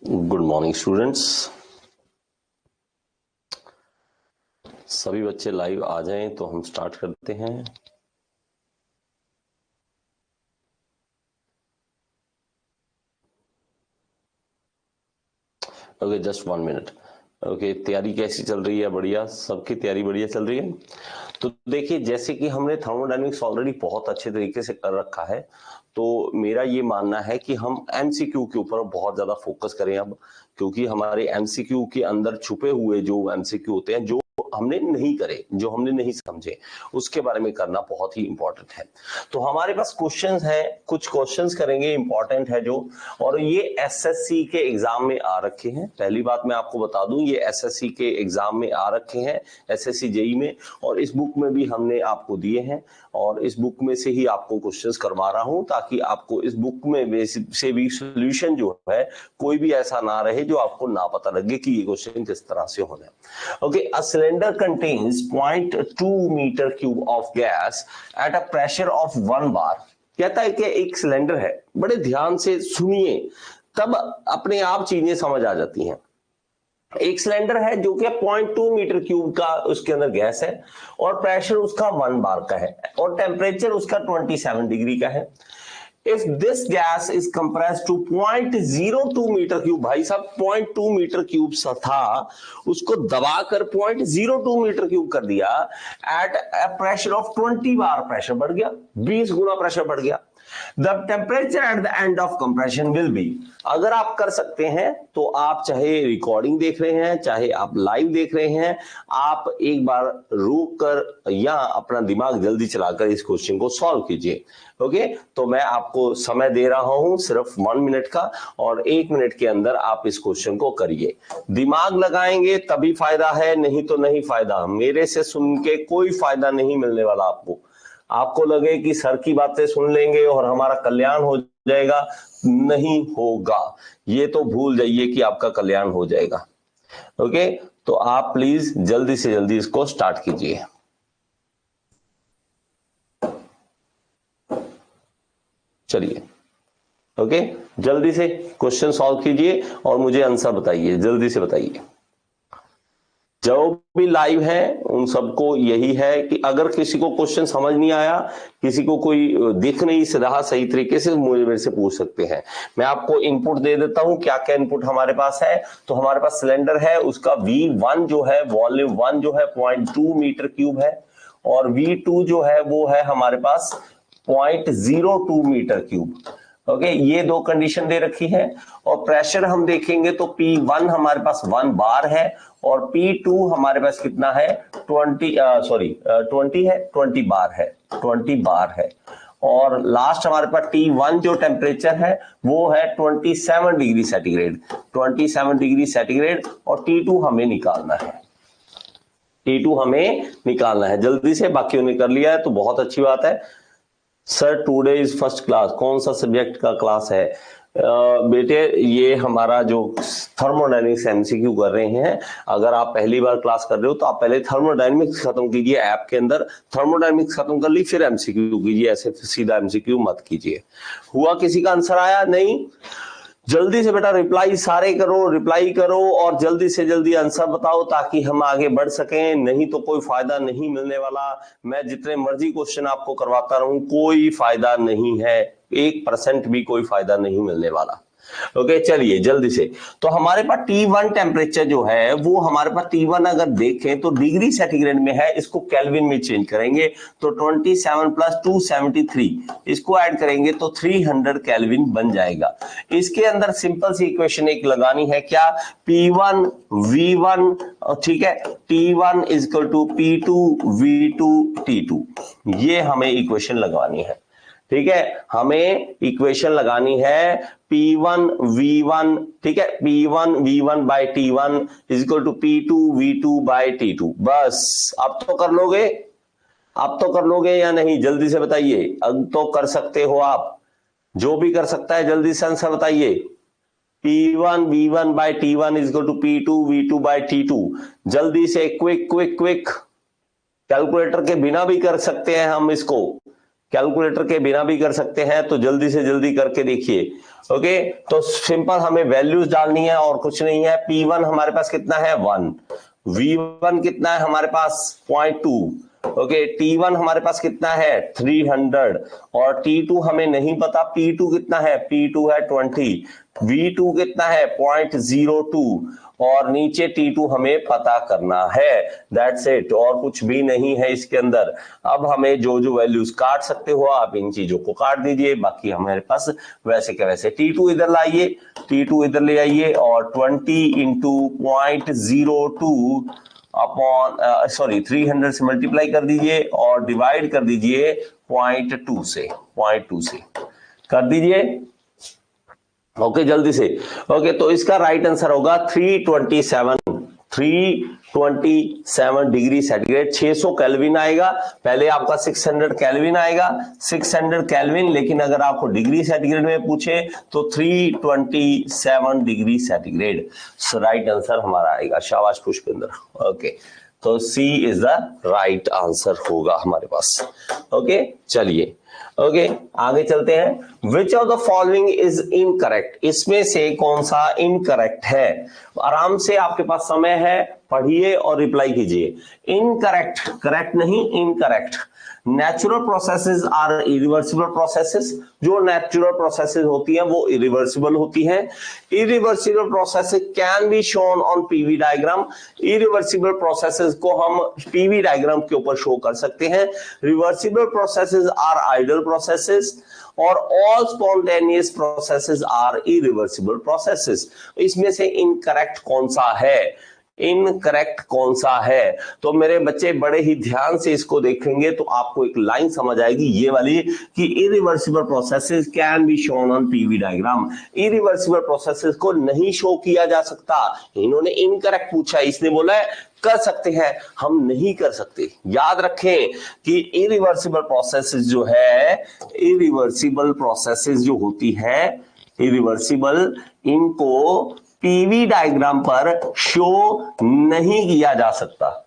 Good morning students. सभी बच्चे live आ जाएं तो हम स्टार्ट करते हैं। Okay, just 1 minute. ओके, तैयारी कैसी चल रही है? बढ़िया, सबकी तैयारी बढ़िया चल रही है। तो देखिए, जैसे कि हमने थर्मोडायनेमिक्स ऑलरेडी बहुत अच्छे तरीके से कर रखा है, तो मेरा ये मानना है कि हम एमसीक्यू के ऊपर बहुत ज्यादा फोकस करें अब, क्योंकि हमारे एमसीक्यू के अंदर छुपे हुए जो एमसीक्यू होते हैं, जो हमने नहीं करे, जो हमने नहीं समझे, उसके बारे में करना बहुत ही इंपॉर्टेंट है। तो हमारे पास क्वेश्चंस हैं, कुछ क्वेश्चंस करेंगे, इंपॉर्टेंट है जो, और ये एसएससी के एग्जाम में आ रखे हैं। पहली बात मैं आपको बता दूं, ये एसएससी के एग्जाम में आ रखे हैं, एसएससी जेई में, और इस बुक में भी हमने आपको दिए हैं, और इस बुक में से ही आपको क्वेश्चंस करवा रहा हूं, ताकि आपको इस बुक में से भी सॉल्यूशन जो है कोई भी ऐसा ना रहे जो आपको ना पता लगे कि ये क्वेश्चन किस तरह से होना है। Okay, a cylinder contains 0.2 metre cube of gas at a pressure of 1 bar. कहता है कि एक सिलेंडर है, बड़े ध्यान से सुनिए, तब अपने आप चीजें समझ आ जाती हैं। एक सिलेंडर है जो कि 0.2 मीटर क्यूब का उसके अंदर गैस है, और प्रेशर उसका 1 बार का है, और टेम्परेचर उसका 27 डिग्री का है। If this gas is compressed to 0.02 metre cube, भाई साहब 0.2 मीटर क्यूब सा था, उसको दबाकर 0.02 मीटर क्यूब कर दिया, eight a pressure of 20 bar, pressure बढ़ गया, 20 गुना प्रेशर बढ़ गया। The temperature at the end of compression will be. अगर आप कर सकते हैं तो आप चाहे रिकॉर्डिंग देख रहे हैं, चाहे आप लाइव देख रहे हैं, आप एक बार रुक कर या अपना दिमाग जल्दी चलाकर इस क्वेश्चन को सॉल्व कीजिए। ओके, तो मैं आपको समय दे रहा हूं सिर्फ 1 मिनट का, और 1 मिनट के अंदर आप इस क्वेश्चन को करिए। दिमाग लगाएंगे तभी फायदा है, नहीं तो नहीं फायदा। मेरे से सुन के कोई फायदा नहीं मिलने वाला आपको। आपको लगे कि सर की बातें सुन लेंगे और हमारा कल्याण हो जाएगा, नहीं होगा। ये तो भूल जाइए कि आपका कल्याण हो जाएगा। ओके, तो आप प्लीज जल्दी से जल्दी इसको स्टार्ट कीजिए। चलिए, ओके, जल्दी से क्वेश्चन सॉल्व कीजिए और मुझे आंसर बताइए, जल्दी से बताइए। जो भी लाइव है उन सबको यही है कि अगर किसी को क्वेश्चन समझ नहीं आया, किसी को कोई दिख नहीं रहा सही तरीके से, मुझे मेरे से पूछ सकते हैं। मैं आपको इनपुट दे देता हूं, क्या क्या इनपुट हमारे पास है। तो हमारे पास सिलेंडर है, उसका V1 जो है, वॉल्यूम 1 जो है 0.2 मीटर क्यूब है, और V2 जो है वो है हमारे पास 0.02 मीटर क्यूब। ओके, ये दो कंडीशन दे रखी है। और प्रेशर हम देखेंगे तो P1 हमारे पास 1 बार है, और P2 हमारे पास कितना है, 20 है, 20 बार है, 20 बार है। और लास्ट हमारे पास T1 जो टेम्परेचर है वो है 27 डिग्री सेंटीग्रेड, 27 डिग्री सेंटीग्रेड। और T2 हमें निकालना है, T2 हमें निकालना है। जल्दी से, बाकियों ने कर लिया है तो बहुत अच्छी बात है। Sir today is first class, कौन सा सब्जेक्ट का क्लास है? बेटे, ये हमारा जो थर्मोडायनेमिक्स एमसीक्यू कर रहे हैं, अगर आप पहली बार क्लास कर रहे हो तो आप पहले थर्मोडायनेमिक्स खत्म कीजिए, ऐप के अंदर थर्मोडायनेमिक्स खत्म कर ली, फिर एमसीक्यू कीजिए, ऐसे सीधा एमसीक्यू मत कीजिए। हुआ किसी का आंसर आया? नहीं? जल्दी से बेटा रिप्लाई सारे करो, रिप्लाई करो, और जल्दी से जल्दी आंसर बताओ ताकि हम आगे बढ़ सकें, नहीं तो कोई फायदा नहीं मिलने वाला। मैं जितने मर्जी क्वेश्चन आपको करवाता रहूं, कोई फायदा नहीं है, 1% भी कोई फायदा नहीं मिलने वाला। ओके, चलिए जल्दी से। तो हमारे पास T1 टेम्परेचर जो है वो, हमारे पास T1 अगर देखें तो डिग्री सेंटीग्रेड में है, इसको केल्विन में चेंज करेंगे तो 27 प्लस 273, इसको ऐड करेंगे तो 300 केल्विन बन जाएगा। इसके अंदर सिंपल सी इक्वेशन एक लगानी है, क्या? P1 V1, ठीक है, T1 is equal to P2 V2 T2, ये हमें इक्वेशन लगवानी है। ठीक है, हमें इक्वेशन लगानी है P1 V1, ठीक है, P1 V1 by T1 is equal to P2 V2 by T2। बस, अब तो कर लोगे, अब तो कर लोगे या नहीं? जल्दी से बताइए, अब तो कर सकते हो आप। जो भी कर सकता है जल्दी से आंसर बताइए। P1 V1 by T1 is equal to P2 V2 by T2। जल्दी से, क्विक क्विक क्विक, कैलकुलेटर के बिना भी कर सकते हैं हम इसको, कैलकुलेटर के बिना भी कर सकते हैं, तो जल्दी से जल्दी करके देखिए। ओके, तो सिंपल हमें वैल्यूज डालनी है और कुछ नहीं है। P1 हमारे पास कितना है 1, V1 कितना है हमारे पास 0.2, ओके, T1 हमारे पास कितना है 300 और T2 हमें नहीं पता, P2 कितना है, P2 है 20, V2 कितना है 0.02 और नीचे T2 हमें पता करना है। दैट्स इट, और कुछ भी नहीं है इसके अंदर। अब हमें जो जो वैल्यूज काट सकते हो आप इन चीजों को काट दीजिए, बाकी हमारे पास वैसे के वैसे। T2 इधर लाइए, T2 इधर ले आइए और 20 इंटू 0.02 अपॉन 300 से मल्टीप्लाई कर दीजिए और डिवाइड कर दीजिए 0.2 से, 0.2 से कर दीजिए। ओके, जल्दी से। ओके, तो इसका राइट आंसर होगा 327 डिग्री सेंटीग्रेड। 600 केल्विन आएगा, पहले आपका 600 केल्विन आएगा, 600 केल्विन, लेकिन अगर आपको डिग्री सेंटीग्रेड में पूछे तो 327 डिग्री सेंटीग्रेड राइट आंसर हमारा आएगा। शाबाश पुष्पेंद्र। ओके, तो सी इज द राइट आंसर होगा हमारे पास। ओके, चलिए ओके आगे चलते हैं। Which of the following is incorrect, इसमें से कौन सा इनकरेक्ट है? आराम से आपके पास समय है, पढ़िए और रिप्लाई कीजिए। इनकरेक्ट, करेक्ट नहीं, incorrect. Natural processes are irreversible processes, जो नेचुरल प्रोसेसेस होती हैं वो इरिवर्सिबल होती हैं। Irreversible processes can be shown on PV diagram, irreversible processes को हम पीवी डायग्राम के ऊपर शो कर सकते हैं। Reversible processes are ideal processes और all spontaneous processes are irreversible processes. इसमें से इनकरेक्ट कौन सा है? इनकरेक्ट कौन सा है? तो मेरे बच्चे बड़े ही ध्यान से इसको देखेंगे तो आपको एक लाइन समझ आएगी ये वाली कि irreversible processes can be shown on PV diagram. Irreversible processes को नहीं शो किया जा सकता। इन्होंने इनकरेक्ट पूछा, इसने बोला है कर सकते हैं, हम नहीं कर सकते। याद रखें कि इरिवर्सिबल प्रोसेसेस जो है, इरिवर्सिबल प्रोसेसेस जो होती है, इरिवर्सिबल, इनको पीवी डायग्राम पर शो नहीं किया जा सकता।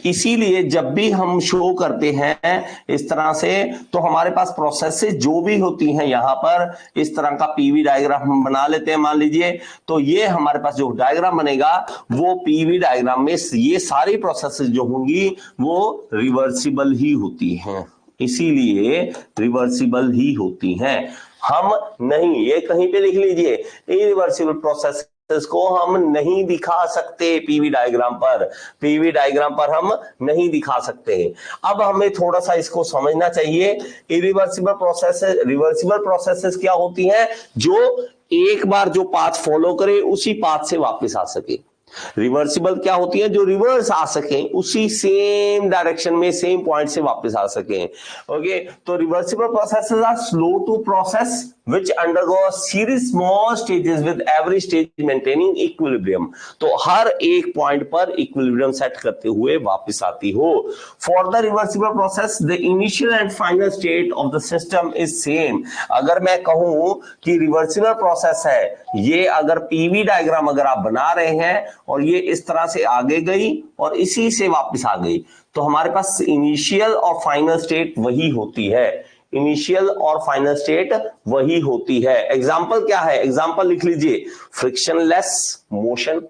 इसीलिए जब भी हम शो करते हैं इस तरह से, तो हमारे पास प्रोसेसेस जो भी होती हैं यहां पर इस तरह का पीवी डायग्राम हम बना लेते हैं, मान लीजिए। तो ये हमारे पास जो डायग्राम बनेगा वो पीवी डायग्राम में ये सारी प्रोसेसेस जो होंगी वो रिवर्सिबल ही होती हैं, इसीलिए रिवर्सिबल ही होती हैं। हम नहीं, ये कहीं पे लिख लीजिए, इरिवर्सिबल प्रोसेस को हम नहीं दिखा सकते पीवी डायग्राम पर, पीवी डायग्राम पर हम नहीं दिखा सकते। अब हमें थोड़ा सा इसको समझना चाहिए। इरिवर्सिबल प्रोसेसेस, रिवर्सिबल प्रोसेसेस क्या होती हैं? जो एक बार जो पाथ फॉलो करे उसी पाथ से वापस आ सके। रिवर्सिबल क्या होती है? जो रिवर्स आ सके, उसी सेम डायरेक्शन में सेम पॉइंट से वापस आ सके। ओके, तो reversible processes are slow to process which undergo a series small stages with every stage maintaining equilibrium। तो हर एक पॉइंट पर इक्विलिब्रियम सेट करते हुए वापस आती हो। For the reversible process, the initial and final state of the system is same। अगर मैं कहूं कि रिवर्सिबल प्रोसेस है, ये अगर पीवी डायग्राम अगर आप बना रहे हैं और ये इस तरह से आगे गई और इसी से वापस आ गई, तो हमारे पास इनिशियल और फाइनल स्टेट वही होती है। इनिशियल और फाइनल स्टेट वही होती है। एग्जाम्पल क्या है? एग्जाम्पल लिख लीजिए, फ्रिक्शनलेस मोशन,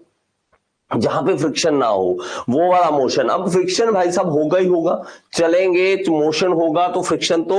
जहां पे फ्रिक्शन ना हो वो वाला मोशन। अब फ्रिक्शन भाई साहब होगा ही होगा, चलेंगे तो मोशन होगा तो फ्रिक्शन तो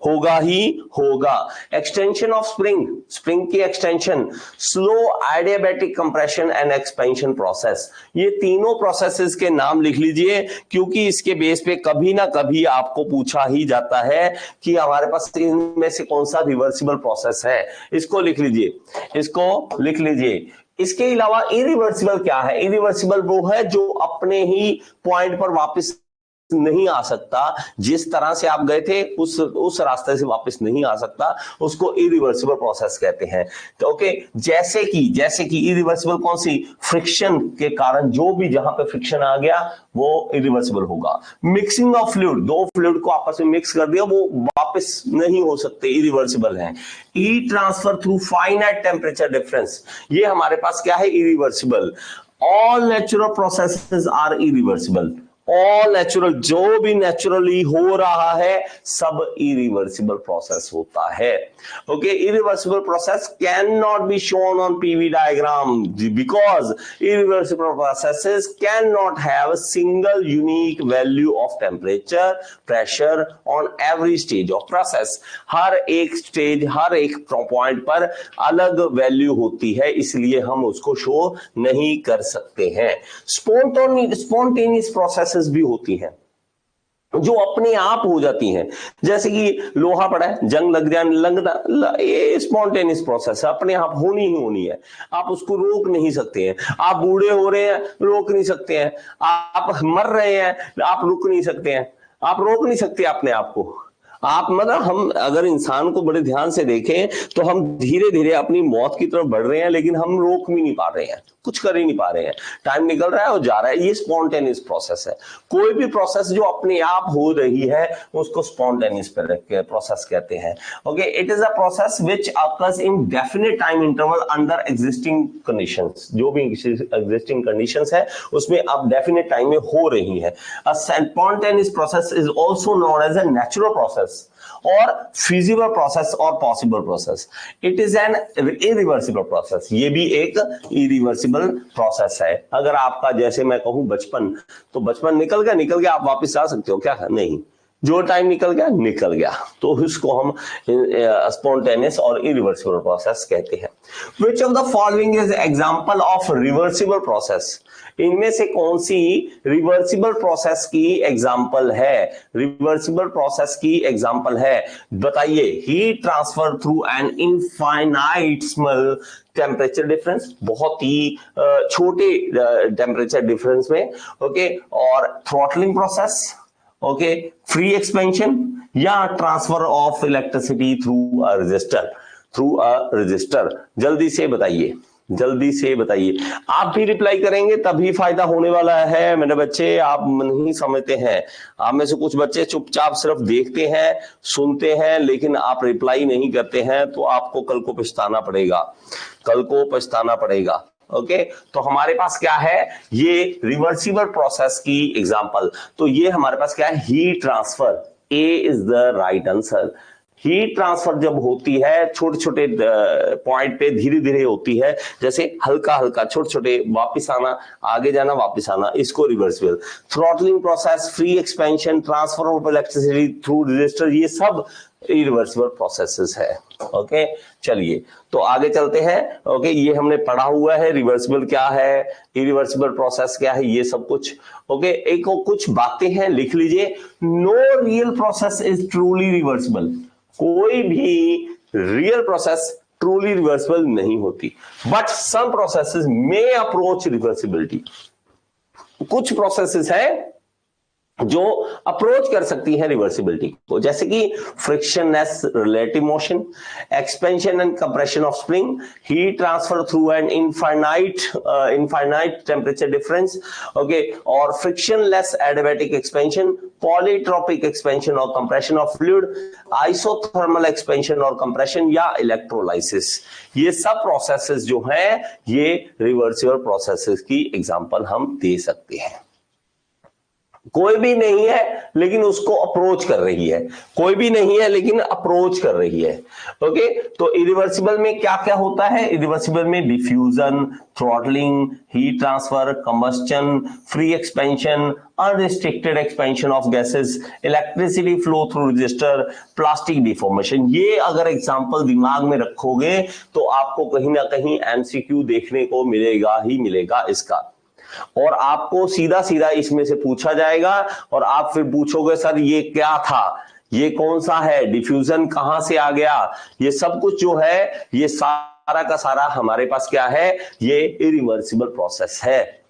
होगा ही होगा। एक्सटेंशन ऑफ स्प्रिंग, स्प्रिंग की extension, slow adiabatic compression and expansion process, ये तीनों प्रोसेसेस के नाम लिख लीजिए, क्योंकि इसके बेस पे कभी ना कभी आपको पूछा ही जाता है कि हमारे पास इनमें से कौन सा रिवर्सिबल प्रोसेस है। इसको लिख लीजिए, इसको लिख लीजिए। इसके अलावा इरिवर्सिबल क्या है? इरिवर्सिबल वो है जो अपने ही पॉइंट पर वापस नहीं आ सकता, जिस तरह से आप गए थे उस रास्ते से वापस नहीं आ सकता, उसको इरिवर्सिबल प्रोसेस कहते हैं। तो ओके, जैसे कि इरिवर्सिबल कौन सी? फ्रिक्शन के कारण जो भी जहां पे फ्रिक्शन आ गया वो इरिवर्सिबल होगा। मिक्सिंग ऑफ फ्लूइड, दो फ्लूइड को आपस में मिक्स कर दिया, वो वापस नहीं हो सकते, इरिवर्सिबल है। Heat transfer through finite temperature difference, ये हमारे पास क्या है? Irreversible. All natural processes are irreversible, all natural, जो भी नेचुरली हो रहा है सब इरिवर्सिबल प्रोसेस होता है। Okay, irreversible process can not be shown on PV diagram because irreversible processes can not have a single unique value of temperature pressure on every stage of process. हर एक stage, हर एक point पर अलग value होती है, इसलिए हम उसको शो नहीं कर सकते हैं। स्पॉन्टेनियस प्रोसेसेस भी होती हैं जो अपने आप हो जाती हैं, जैसे कि लोहा पड़ा है, जंग लग जाए, लगना, ये स्पॉन्टेनियस प्रोसेस है, अपने आप होनी ही होनी है, आप उसको रोक नहीं सकते हैं। आप बूढ़े हो रहे हैं, रोक नहीं सकते हैं। आप मर रहे हैं, आप रुक नहीं सकते हैं, आप रोक नहीं सकते अपने आप को। आप मतलब हम अगर इंसान को बड़े ध्यान से देखें तो हम धीरे धीरे अपनी मौत की तरफ बढ़ रहे हैं, लेकिन हम रोक भी नहीं पा रहे हैं, कुछ कर ही नहीं पा रहे हैं। टाइम निकल रहा है और जा रहा है, ये स्पॉन्टेनियस प्रोसेस है। कोई भी प्रोसेस जो अपने आप हो रही है उसको स्पॉन्टेनियस प्रोसेस कहते हैं। Okay, it is a process which occurs in definite time interval under existing conditions. जो भी एग्जिस्टिंग कंडीशंस है उसमें अब डेफिनेट टाइम में हो रही है। A spontaneous process is also known as a natural process और feasible process और possible process. It is an irreversible process. ये भी एक irreversible process है। अगर आपका, जैसे मैं कहूं बचपन, तो बचपन निकल गया, आप वापस आ सकते हो क्या? नहीं, जो टाइम निकल गया, तो इसको हम स्पॉन्टेनियस और इरिवर्सिबल प्रोसेस कहते हैं। Which of the following is example of reversible process? इनमें से कौन सी रिवर्सिबल प्रोसेस की एग्जांपल है? रिवर्सिबल प्रोसेस की एग्जांपल है, बताइए। Heat transfer through an infinitesimal temperature difference, बहुत ही छोटे टेम्परेचर डिफरेंस में। ओके, और throttling process, okay, free expansion, या transfer of electricity through a resistor. जल्दी से बताइए, जल्दी से बताइए। आप भी रिप्लाई करेंगे तभी फायदा होने वाला है मेरे बच्चे। आप नहीं समझते हैं, आप में से कुछ बच्चे चुपचाप सिर्फ देखते हैं, सुनते हैं, लेकिन आप रिप्लाई नहीं करते हैं, तो आपको कल को पछताना पड़ेगा। ओके, तो हमारे पास क्या है? ये रिवर्सिबल प्रोसेस की एग्जांपल। तो ये हमारे पास क्या है? Heat transfer. A is the right answer. Heat transfer जब होती है छोटे छोटे पॉइंट पे, धीरे धीरे होती है, जैसे हल्का हल्का, छोटे छोटे, वापस आना, आगे जाना, वापस आना, इसको reversible. Throttling process, free expansion, transfer of electricity through register, ये सब इरिवर्सिबल प्रोसेसेस है। ओके, चलिए तो आगे चलते हैं। ओके, ये हमने पढ़ा हुआ है, रिवर्सिबल क्या है, इरिवर्सिबल प्रोसेस क्या है, ये सब कुछ। ओके, एक और कुछ बातें हैं, लिख लीजिए। No real process is truly reversible. कोई भी रियल प्रोसेस ट्रूली रिवर्सिबल नहीं होती, but some processes may approach reversibility. कुछ प्रोसेसेस हैं जो अप्रोच कर सकती है रिवर्सिबिलिटी को, जैसे कि frictionless relative motion, expansion and compression of spring, heat transfer through an infinite temperature difference, okay, और frictionless adiabatic expansion, polytropic expansion और compression of fluid, isothermal expansion और कंप्रेशन, या इलेक्ट्रोलाइसिस। ये सब प्रोसेसेस जो हैं, ये रिवर्सिबल प्रोसेसेस की एग्जांपल हम दे सकते हैं। कोई भी नहीं है लेकिन उसको अप्रोच कर रही है, कोई भी नहीं है लेकिन अप्रोच कर रही है। ओके, तो इरिवर्सिबल में क्या क्या होता है? इरिवर्सिबल में diffusion, throttling, heat transfer, combustion, free expansion, unrestricted expansion of gases, electricity flow through register, plastic deformation. ये अगर एग्जांपल दिमाग में रखोगे तो आपको कहीं ना कहीं एमसीक्यू देखने को मिलेगा ही मिलेगा इसका, और आपको सीधा सीधा इसमें से पूछा जाएगा और आप फिर पूछोगे सर ये क्या था, ये कौन सा है, डिफ्यूजन कहां से आ गया। ये सब कुछ जो है, ये सारा का सारा हमारे पास क्या है? ये इरिवर्सिबल प्रोसेस है।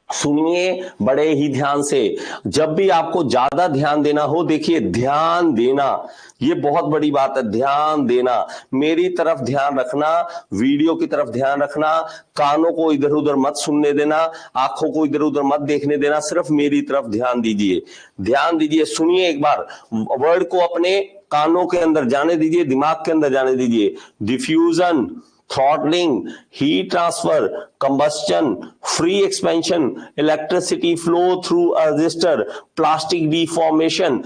सुनिए बड़े ही ध्यान से, जब भी आपको ज्यादा ध्यान देना हो, देखिए ध्यान देना ये बहुत बड़ी बात है। ध्यान देना, मेरी तरफ ध्यान रखना, वीडियो की तरफ ध्यान रखना, कानों को इधर उधर मत सुनने देना, आंखों को इधर उधर मत देखने देना, सिर्फ मेरी तरफ ध्यान दीजिए, ध्यान दीजिए। सुनिए एक बार, वर्ड को अपने कानों के अंदर जाने दीजिए, दिमाग के अंदर जाने दीजिए। Diffusion, throttling, heat transfer, combustion, free expansion, electricity flow through a register, plastic deformation.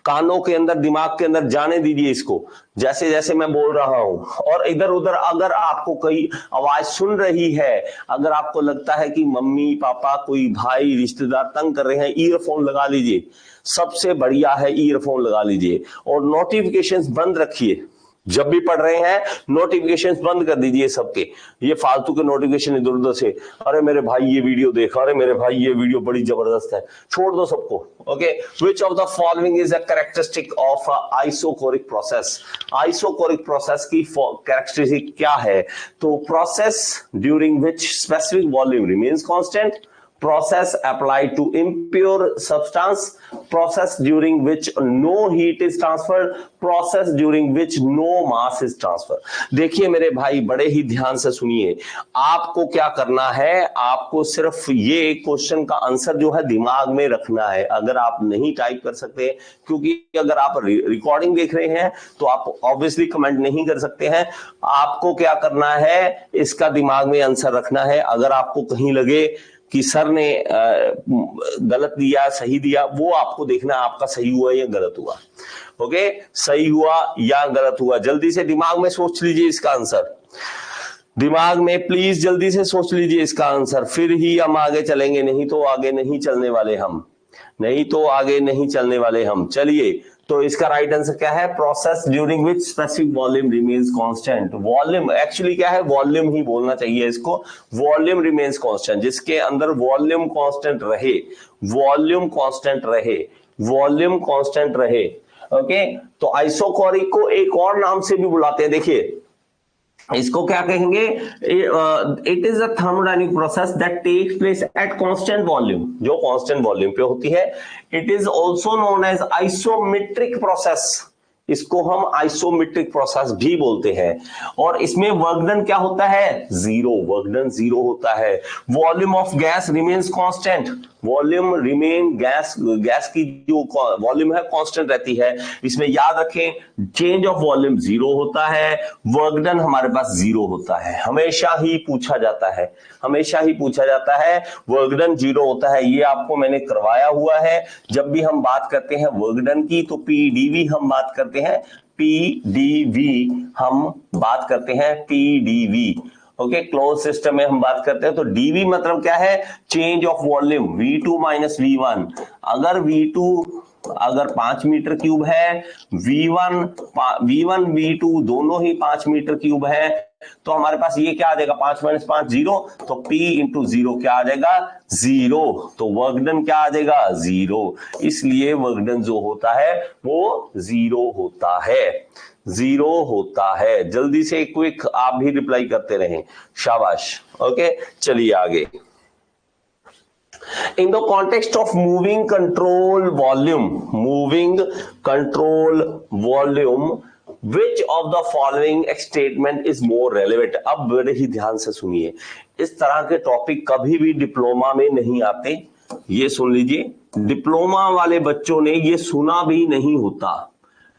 कानों के अंदर, दिमाग के अंदर जाने दीजिए इसको, जैसे जैसे मैं बोल रहा हूं। और इधर उधर अगर आपको कोई आवाज सुन रही है, अगर आपको लगता है कि मम्मी पापा कोई भाई रिश्तेदार तंग कर रहे हैं, ईयरफोन लगा लीजिए, सबसे बढ़िया है ईयरफोन लगा लीजिए। और नोटिफिकेशंस बंद रखिए, जब भी पढ़ रहे हैं नोटिफिकेशंस बंद कर दीजिए सबके, ये फालतू के नोटिफिकेशन इधर उधर से, अरे मेरे भाई ये वीडियो देखा, अरे मेरे भाई ये वीडियो बड़ी जबरदस्त है, छोड़ दो सबको। Okay, which of the following is a characteristic of isochoric process? Isochoric process की कैरेक्टरिस्टिक क्या है? तो process during which specific volume remains constant, process applied to impure substance, process during which no heat is transferred, process during which no mass is transferred। देखिए मेरे भाई, बड़े ही ध्यान से सुनिए, आपको क्या करना है, आपको सिर्फ ये क्वेश्चन का आंसर जो है दिमाग में रखना है। अगर आप नहीं टाइप कर सकते, क्योंकि अगर आप रिकॉर्डिंग देख रहे हैं तो आप ऑब्वियसली कमेंट नहीं कर सकते हैं, आपको क्या करना है, इसका दिमाग में आंसर रखना है। अगर आपको कहीं लगे कि सर ने गलत दिया सही दिया, वो आपको देखना आपका सही हुआ या गलत हुआ। ओके, सही हुआ या गलत हुआ, जल्दी से दिमाग में सोच लीजिए इसका आंसर, दिमाग में प्लीज जल्दी से सोच लीजिए इसका आंसर, फिर ही हम आगे चलेंगे, नहीं तो आगे नहीं चलने वाले हम, नहीं तो आगे नहीं चलने वाले हम। चलिए, तो इसका राइट आंसर क्या है? Process during which specific volume remains constant. Volume actually क्या है, वॉल्यूम ही बोलना चाहिए इसको, वॉल्यूम रिमेन्स कांस्टेंट, जिसके अंदर वॉल्यूम कांस्टेंट रहे, वॉल्यूम कांस्टेंट रहे, वॉल्यूम कांस्टेंट रहे। ओके, तो आइसोकोरिक को एक और नाम से भी बुलाते हैं, देखिए इसको क्या कहेंगे? It is a thermodynamic process that takes place at constant volume, जो कांस्टेंट वॉल्यूम पे होती है। It is also known as isometric process, इसको हम आइसोमेट्रिक प्रोसेस भी बोलते हैं। और इसमें वर्क डन क्या होता है? जीरो, वर्क डन जीरो होता है। Volume of gas remains constant, volume remain, gas की जो वॉल्यूम है कांस्टेंट रहती है। इसमें याद रखें, चेंज ऑफ वॉल्यूम जीरो होता है, वर्क डन हमारे पास जीरो होता है। हमेशा ही पूछा जाता है, हमेशा ही पूछा जाता है, वर्क डन जीरो होता है। ये आपको मैंने करवाया हुआ है। जब भी हम बात करते हैं वर्क डन की तो पीडीवी हम बात करते हैं, पीडीवी हम बात करते हैं, पीडीवी। ओके, क्लोज सिस्टम में हम बात करते हैं तो डीवी मतलब क्या है? Change of volume, V2 minus V1। अगर V2 अगर 5 मीटर क्यूब है, V1 V2 दोनों ही 5 मीटर क्यूब है, तो हमारे पास ये क्या आ जाएगा? 5 माइनस 5 0, तो P इंटू 0 क्या आ जाएगा? 0। तो वर्क डन क्या आ जाएगा? 0। इसलिए वर्क डन जो होता है वो 0 होता है, 0 होता है। जल्दी से क्विक आप भी रिप्लाई करते रहें, शाबाश। ओके, चलिए आगे। In the context of moving control volume, which of the following statement is more relevant? अब बड़े ही ध्यान से सुनिए, इस तरह के टॉपिक कभी भी डिप्लोमा में नहीं आते, ये सुन लीजिए। डिप्लोमा वाले बच्चों ने ये सुना भी नहीं होता,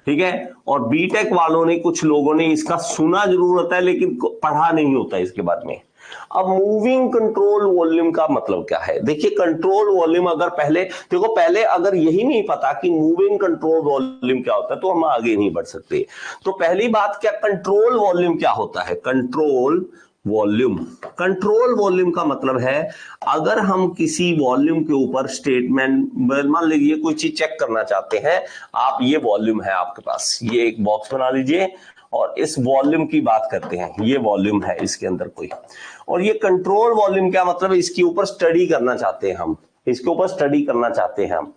ठीक है, और बीटेक वालों ने, कुछ लोगों ने इसका सुना जरूर होता है लेकिन पढ़ा नहीं होता इसके बारे में। अब मूविंग कंट्रोल वॉल्यूम का मतलब क्या है? देखिए, कंट्रोल वॉल्यूम अगर पहले अगर यही नहीं पता कि मूविंग कंट्रोल वॉल्यूम क्या होता है तो हम आगे नहीं बढ़ सकते। तो पहली बात, क्या कंट्रोल वॉल्यूम क्या होता है? कंट्रोल वॉल्यूम का मतलब है, अगर हम किसी वॉल्यूम के ऊपर स्टेटमेंट, मान लीजिए कोई चीज चेक करना चाहते हैं आप, ये वॉल्यूम है आपके पास, ये एक बॉक्स बना लीजिए और इस वॉल्यूम की बात करते हैं, ये वॉल्यूम है इसके अंदर कोई, और ये कंट्रोल वॉल्यूम क्या मतलब है? इसके ऊपर स्टडी करना चाहते हैं हम, इसके ऊपर स्टडी करना चाहते हैं हम।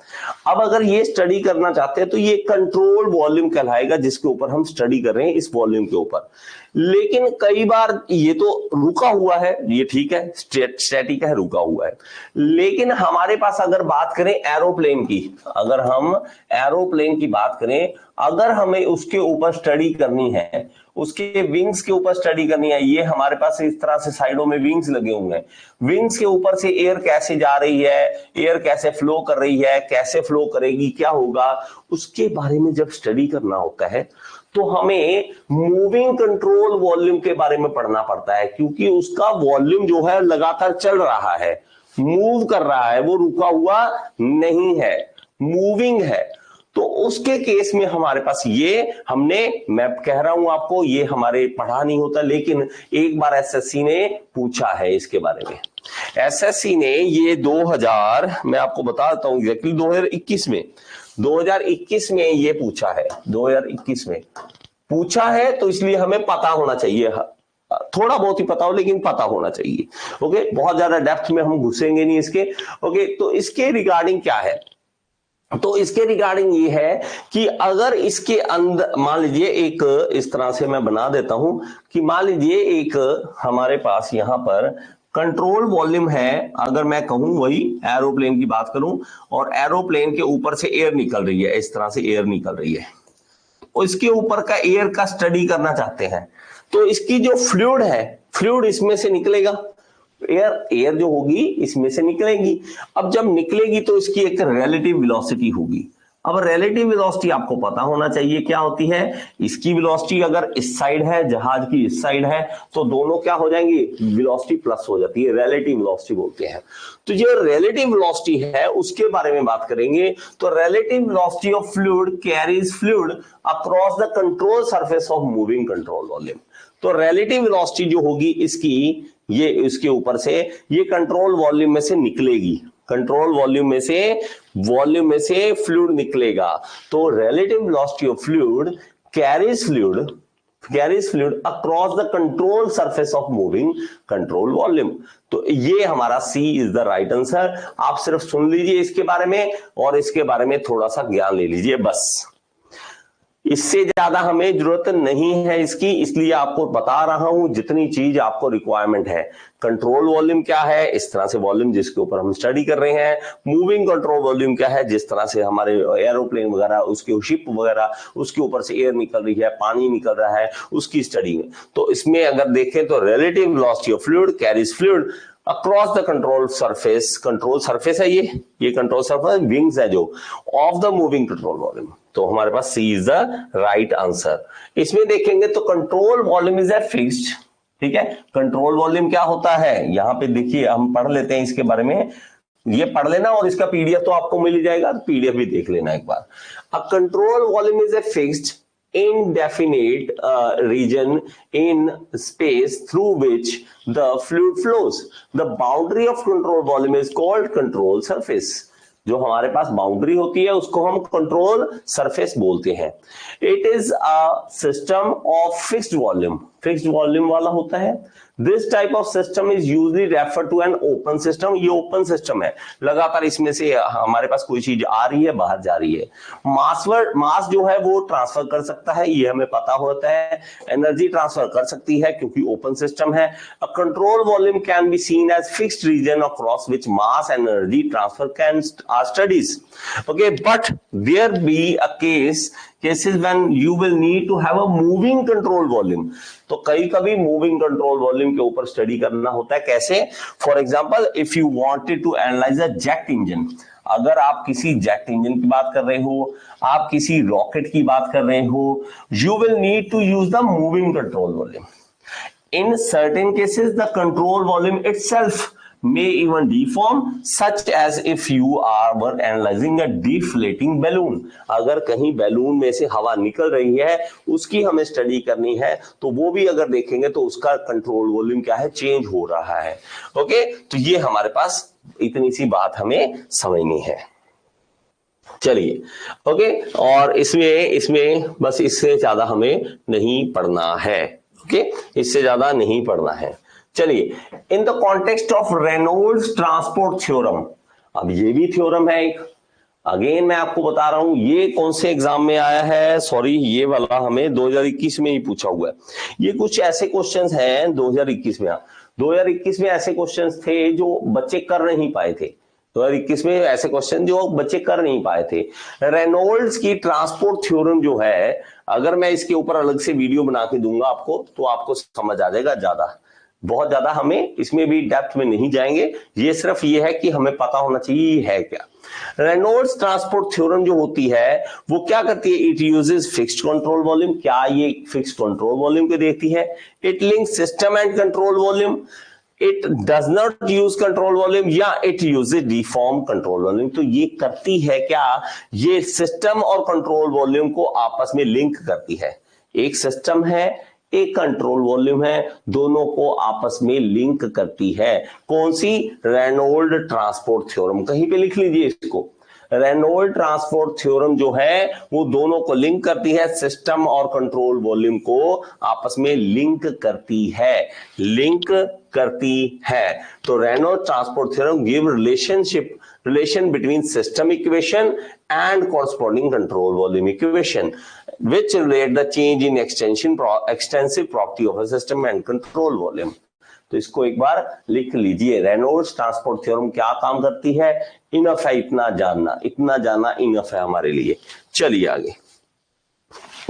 अब अगर ये स्टडी करना चाहते हैं तो ये कंट्रोल वॉल्यूम कहलाएगा, जिसके ऊपर हम स्टडी कर रहे हैं, इस वॉल्यूम के ऊपर। लेकिन कई बार ये तो रुका हुआ है, ये ठीक है, स्टैटिक है, रुका हुआ है। लेकिन हमारे पास अगर बात करें एरोप्लेन की, अगर हम एरोप्लेन की बात करें, अगर हमें उसके ऊपर स्टडी करनी है, उसके विंग्स के ऊपर स्टडी करनी है, ये हमारे पास इस तरह से साइडों में विंग्स लगे हुए हैं, विंग्स के ऊपर से एयर कैसे जा रही है, एयर कैसे फ्लो कर रही है, कैसे फ्लो करेगी, क्या होगा, उसके बारे में जब स्टडी करना होता है तो हमें मूविंग कंट्रोल वॉल्यूम के बारे में पढ़ना पड़ता है, क्योंकि उसका वॉल्यूम जो है लगातार चल रहा है, मूव कर रहा है, वो रुका हुआ नहीं है, मूविंग है। तो उसके केस में हमारे पास ये हमने, मैं कह रहा हूं आपको, ये हमारे पढ़ा नहीं होता, लेकिन एक बार एसएससी ने पूछा है इसके बारे में। एसएससी ने ये 2000, मैं आपको बताता हूं एग्जैक्टली, 2021 में ये पूछा है, 2021 में पूछा है, तो इसलिए हमें पता होना चाहिए, थोड़ा बहुत ही पता हो लेकिन पता होना चाहिए। ओके, बहुत ज्यादा डेप्थ में हम घुसेंगे नहीं इसके। ओके, तो इसके रिगार्डिंग क्या है, तो इसके रिगार्डिंग ये है कि अगर इसके अंदर मान लीजिए एक, इस तरह से मैं बना देता हूं कि मान लीजिए एक हमारे पास यहां पर कंट्रोल वॉल्यूम है, अगर मैं कहूं वही एरोप्लेन की बात करूं, और एरोप्लेन के ऊपर से एयर निकल रही है, इस तरह से एयर निकल रही है, इसके ऊपर का एयर का स्टडी करना चाहते हैं, तो इसकी जो फ्लूइड है, फ्लूइड इसमें से निकलेगा, एयर जो होगी इसमें से निकलेगी। अब जब निकलेगी तो इसकी एक रिलेटिव वेलोसिटी होगी। अब रिलेटिव वेलोसिटी आपको पता होना चाहिए क्या होती है, इसकी वेलोसिटी अगर इस साइड है, जहाज की इस साइड है, तो दोनों क्या हो जाएंगी, वेलोसिटी प्लस हो जाती है, रिलेटिव वेलोसिटी बोलते हैं। तो जो रिलेटिव वेलोसिटी है उसके बारे में बात करेंगे, तो relative velocity of fluid carries fluid across the control surface of moving control volume. तो रिलेटिव वेलोसिटी जो होगी इसकी, ये इसके ऊपर से ये कंट्रोल वॉल्यूम में से निकलेगी, कंट्रोल वॉल्यूम में से फ्लूइड निकलेगा। तो relative velocity of fluid carries fluid across the control surface of moving control volume. तो ये हमारा सी इज द राइट आंसर। आप सिर्फ सुन लीजिए इसके बारे में और इसके बारे में थोड़ा सा ज्ञान ले लीजिए, बस इससे ज्यादा हमें जरूरत नहीं है इसकी, इसलिए आपको बता रहा हूं जितनी चीज आपको रिक्वायरमेंट है। कंट्रोल वॉल्यूम क्या है, इस तरह से वॉल्यूम जिसके ऊपर हम स्टडी कर रहे हैं। मूविंग कंट्रोल वॉल्यूम क्या है, जिस तरह से हमारे एरोप्लेन वगैरह, उसके शिप वगैरह, उसके ऊपर से एयर निकल रही है, पानी निकल रहा है, उसकी स्टडी में। तो इसमें अगर देखें तो relative velocity of fluid carries fluid across the control surface है, ये कंट्रोल सरफेस विंग्स है जो of the moving control volume. तो हमारे पास सी इज द राइट आंसर। इसमें देखेंगे तो control volume is a fixed, ठीक है। कंट्रोल वॉल्यूम क्या होता है, यहां पे देखिए हम पढ़ लेते हैं इसके बारे में, ये पढ़ लेना और इसका पीडीएफ तो आपको मिल ही जाएगा, पीडीएफ भी देख लेना एक बार। A control volume is a fixed indefinite region in space through which the fluid flows. The boundary of control volume is called control surface. जो हमारे पास बाउंड्री होती है उसको हम कंट्रोल सरफेस बोलते हैं। It is a system of fixed volume वाला होता है। This type of system is usually refer to an open system. ये ओपन सिस्टम है, लगातार इसमें से हमारे पास कोई चीज आ रही है, बाहर जा रही है। मास जो है वो ट्रांसफर कर सकता है, ये हमें पता होता है। एनर्जी ट्रांसफर कर सकती है क्योंकि ओपन सिस्टम है। A control volume can be seen as fixed region across which mass and energy transfer can are studies. Okay, but there be a cases when you will need to have a moving control volume। तो कई कभी moving control volume के ऊपर study करना होता है। कैसे? For example if you wanted to analyse a jet engine, अगर आप किसी जेट इंजन की बात कर रहे हो, आप किसी रॉकेट की बात कर रहे हो, you will need to use the moving control volume. In certain cases, the control volume itself may even deform, such as if you were analyzing a deflating balloon। अगर कहीं बैलून में से हवा निकल रही है, उसकी हमें स्टडी करनी है, तो वो भी अगर देखेंगे तो उसका कंट्रोल वॉल्यूम क्या है, चेंज हो रहा है। ओके, तो ये हमारे पास इतनी सी बात हमें समझनी है। चलिए, ओके, और इसमें बस इससे ज्यादा हमें नहीं पढ़ना है। ओके, इससे ज्यादा नहीं पढ़ना है। चलिए, in the context of Reynolds transport theorem, अब ये भी थ्योरम है एक, अगेन मैं आपको बता रहा हूं ये कौन से एग्जाम में आया है, सॉरी ये वाला हमें 2021 में ही पूछा हुआ है। ये कुछ ऐसे क्वेश्चंस हैं 2021 में, 2021 में ऐसे क्वेश्चंस थे जो बच्चे कर नहीं पाए थे। 2021 में ऐसे क्वेश्चन जो बच्चे कर नहीं पाए थे। रेनॉल्ड्स की ट्रांसपोर्ट थ्योरम जो है, अगर मैं इसके ऊपर अलग से वीडियो बना के दूंगा आपको तो आपको समझ आ जाएगा ज्यादा। बहुत ज्यादा हमें इसमें भी डेप्थ में नहीं जाएंगे, ये सिर्फ ये है कि हमें पता होना चाहिए ये है क्या। रेनॉल्ड्स ट्रांसपोर्ट थ्योरम जो होती है वो क्या करती है, it uses fixed control volume, क्या ये फिक्स्ड कंट्रोल वॉल्यूम को देखती है। It links system and control volume, it does not use control volume, या it uses deform control volume. तो ये करती है क्या, ये सिस्टम और कंट्रोल वॉल्यूम को आपस में लिंक करती है। एक सिस्टम है, एक कंट्रोल वॉल्यूम है, दोनों को आपस में लिंक करती है। कौन सी, रेनॉल्ड ट्रांसपोर्ट थ्योरम। कहीं पे लिख लीजिए इसको, रेनॉल्ड ट्रांसपोर्ट थ्योरम जो है वो दोनों को लिंक करती है, सिस्टम और कंट्रोल वॉल्यूम को आपस में लिंक करती है, लिंक करती है। तो Reynold transport theorem give relation between system equation and corresponding control volume equation which relate the change in extensive property of a system and control volume। तो इसको एक बार लिख लीजिए, रेनॉल्ड्स ट्रांसपोर्ट थ्योरम क्या काम करती है, इनफ है इतना जानना, इतना जानना इनफ है हमारे लिए। चलिए आगे,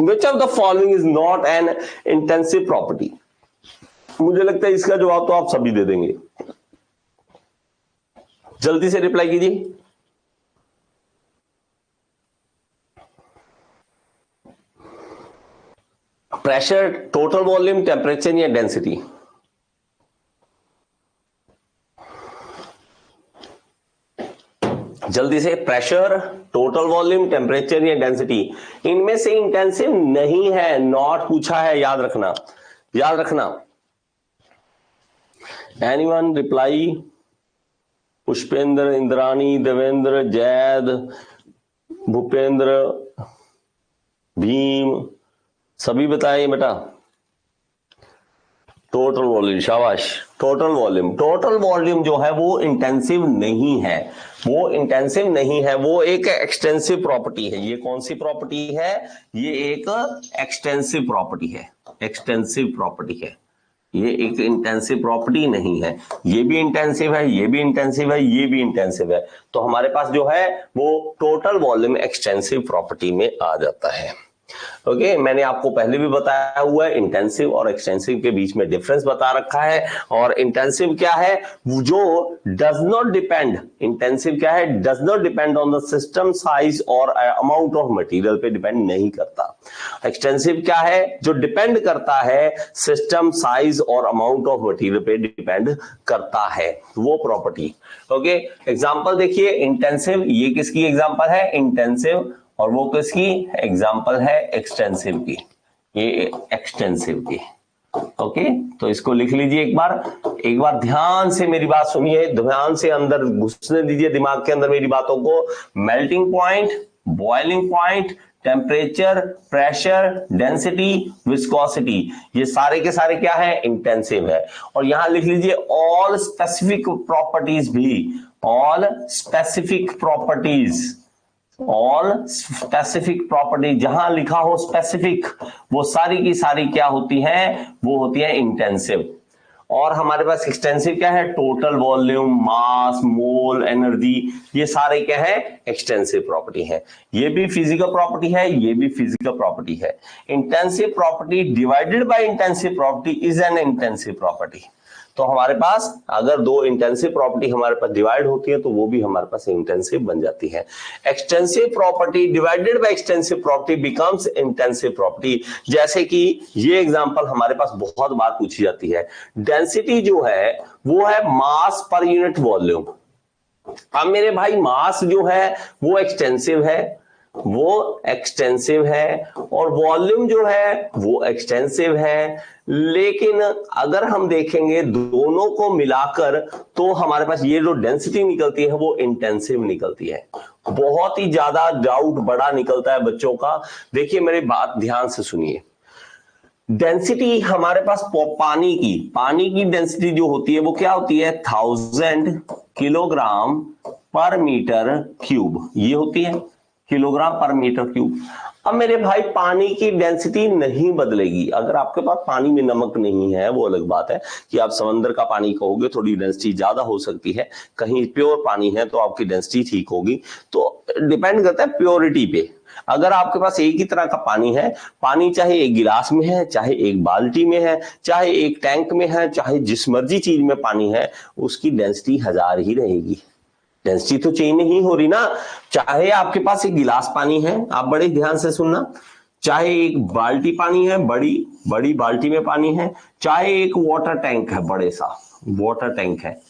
which of the following is not an intensive property। मुझे लगता है इसका जवाब तो आप सभी दे देंगे, जल्दी से रिप्लाई कीजिए। प्रेशर, टोटल वॉल्यूम, टेम्परेचर या डेंसिटी। जल्दी से, प्रेशर, टोटल वॉल्यूम, टेम्परेचर या डेंसिटी। इनमें से इंटेंसिव नहीं है, नॉट पूछा है, याद रखना, याद रखना। एनीवन रिप्लाई, पुष्पेंद्र, इंद्राणी, देवेंद्र, जैद, भूपेंद्र, भीम, सभी बताइए बेटा। टोटल वॉल्यूम, शाबाश। टोटल वॉल्यूम, टोटल वॉल्यूम जो है वो इंटेंसिव नहीं है, वो इंटेंसिव नहीं है, वो एक एक्सटेंसिव प्रॉपर्टी है। ये कौन सी प्रॉपर्टी है, ये एक एक्सटेंसिव प्रॉपर्टी है, एक्सटेंसिव प्रॉपर्टी है, ये एक इंटेंसिव प्रॉपर्टी नहीं है। ये भी इंटेंसिव है, ये भी इंटेंसिव है, ये भी इंटेंसिव है। तो हमारे पास जो है वो टोटल वॉल्यूम एक्सटेंसिव प्रॉपर्टी में आ जाता है। ओके, मैंने आपको पहले भी बताया हुआ है, इंटेंसिव और एक्सटेंसिव के बीच में डिफरेंस बता रखा है। और इंटेंसिव क्या है, जो डज नॉट डिपेंड, इंटेंसिव क्या है, does not depend on the system size और अमाउंट ऑफ मटेरियल पे डिपेंड नहीं करता। एक्सटेंसिव क्या है, जो डिपेंड करता है, सिस्टम साइज और अमाउंट ऑफ मटेरियल पे डिपेंड करता है, वो प्रॉपर्टी। ओके, एग्जांपल देखिए, इंटेंसिव, ये किसकी एग्जांपल है, इंटेंसिव, और वो किसकी एग्जाम्पल है, एक्सटेंसिव की, ये एक्सटेंसिव की। ओके, तो इसको लिख लीजिए एक बार ध्यान से मेरी बात सुनिए, ध्यान से अंदर घुसने दीजिए दिमाग के अंदर मेरी बातों को। Melting point, boiling point, temperature, pressure, density, viscosity, ये सारे के सारे क्या है, इंटेंसिव है। और यहां लिख लीजिए ऑल स्पेसिफिक प्रॉपर्टीज भी, all specific properties, all specific property, जहां लिखा हो स्पेसिफिक, वो सारी की सारी क्या होती है, वो होती है इंटेंसिव। और हमारे पास एक्सटेंसिव क्या है, टोटल वॉल्यूम, मास, मोल, एनर्जी, ये सारे क्या है, एक्सटेंसिव प्रॉपर्टी है। ये भी फिजिकल प्रॉपर्टी है, ये भी फिजिकल प्रॉपर्टी है। Intensive property divided by intensive property is an intensive property. तो हमारे पास अगर दो इंटेंसिव प्रॉपर्टी हमारे पास डिवाइड होती है तो वो भी हमारे पास इंटेंसिव बन जाती है। Extensive property divided by extensive property becomes intensive property. जैसे कि ये एग्जांपल हमारे पास बहुत बार पूछी जाती है, डेंसिटी जो है वो है मास पर यूनिट वॉल्यूम। अब मेरे भाई मास जो है वो एक्सटेंसिव है, वो एक्सटेंसिव है, और वॉल्यूम जो है वो एक्सटेंसिव है। लेकिन अगर हम देखेंगे दोनों को मिलाकर तो हमारे पास ये जो डेंसिटी निकलती है वो इंटेंसिव निकलती है। बहुत ही ज्यादा डाउट बड़ा निकलता है बच्चों का। देखिए मेरी बात ध्यान से सुनिए, डेंसिटी हमारे पास पानी की डेंसिटी जो होती है वो क्या होती है, 1000 किलोग्राम पर मीटर क्यूब, ये होती है। किलोग्राम पर मीटर क्यूब। अब मेरे भाई पानी की डेंसिटी नहीं बदलेगी। अगर आपके पास पानी में नमक नहीं है वो अलग बात है कि आप समंदर का पानी कहोगे थोड़ी डेंसिटी ज्यादा हो सकती है, कहीं प्योर पानी है तो आपकी डेंसिटी ठीक होगी। तो डिपेंड करता है प्योरिटी पे। अगर आपके पास एक ही तरह का पानी है, पानी चाहे एक गिलास में है, चाहे एक बाल्टी में है, चाहे एक टैंक में है, चाहे जिस मर्जी चीज में पानी है, उसकी डेंसिटी 1000 ही रहेगी। डेंसिटी तो चेंज नहीं हो रही ना। चाहे आपके पास एक गिलास पानी है, आप बड़े ध्यान से सुनना, चाहे एक बाल्टी पानी है, बड़ी बड़ी बाल्टी में पानी है, चाहे एक वाटर टैंक है, बड़े सा वाटर टैंक है,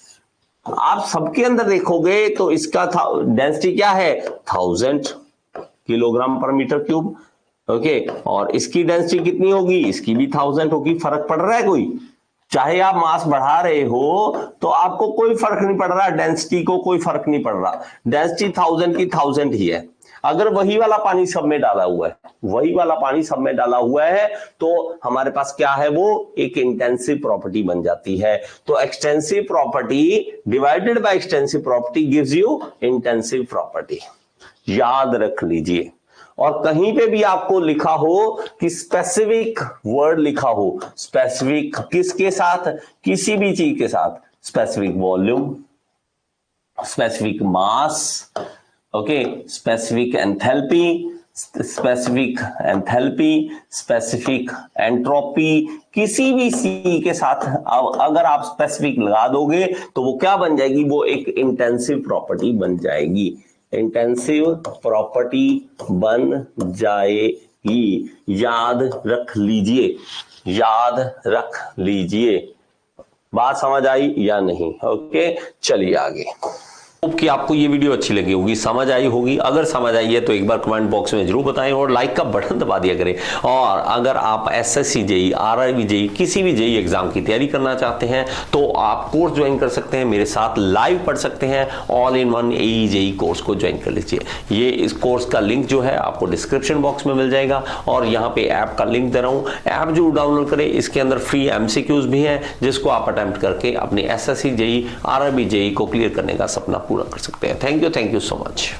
आप सबके अंदर देखोगे तो इसका डेंसिटी क्या है 1000 किलोग्राम पर मीटर क्यूब। ओके, और इसकी डेंसिटी कितनी होगी, इसकी भी 1000 होगी। फर्क पड़ रहा है कोई? चाहे आप मास बढ़ा रहे हो तो आपको कोई फर्क नहीं पड़ रहा, डेंसिटी को कोई फर्क नहीं पड़ रहा, डेंसिटी 1000 की 1000 ही है। अगर वही वाला पानी सब में डाला हुआ है, वही वाला पानी सब में डाला हुआ है, तो हमारे पास क्या है, वो एक इंटेंसिव प्रॉपर्टी बन जाती है। तो extensive property divided by extensive property gives you intensive property. याद रख लीजिए। और कहीं पे भी आपको लिखा हो कि स्पेसिफिक वर्ड लिखा हो, स्पेसिफिक किसके साथ, किसी भी चीज के साथ, specific volume, specific mass, okay, specific enthalpy, specific entropy, किसी भी सी के साथ अगर आप स्पेसिफिक लगा दोगे तो वो क्या बन जाएगी, वो एक इंटेंसिव प्रॉपर्टी बन जाएगी। इंटेंसिव प्रॉपर्टी बन जाएगी। याद रख लीजिए, याद रख लीजिए। बात समझ आई या नहीं? ओके, चलिए आगे। होप कि आपको ये वीडियो अच्छी लगी होगी, समझ आई होगी। अगर समझ आई है तो एक बार कमेंट बॉक्स में जरूर बताएं और लाइक का बटन दबा दिया करें। और अगर आप एसएससी जेईई, आरआरबी जेईई, किसी भी जेईई एग्जाम की तैयारी करना चाहते हैं तो आप कोर्स ज्वाइन कर सकते हैं, मेरे साथ लाइव पढ़ सकते हैं। All in one AE JEE course को ज्वाइन कर लीजिए। ये इस कोर्स का लिंक जो है आपको डिस्क्रिप्शन बॉक्स में मिल जाएगा और यहाँ पे ऐप का लिंक दे रहा हूँ, ऐप जरूर डाउनलोड करें। इसके अंदर फ्री एमसीक्यूज भी हैं जिसको आप अटेम्प्ट करके अपने एसएससी जेईई, आरआरबी जेईई को क्लियर करने का सपना पूरा कर सकते हैं। Thank you so much.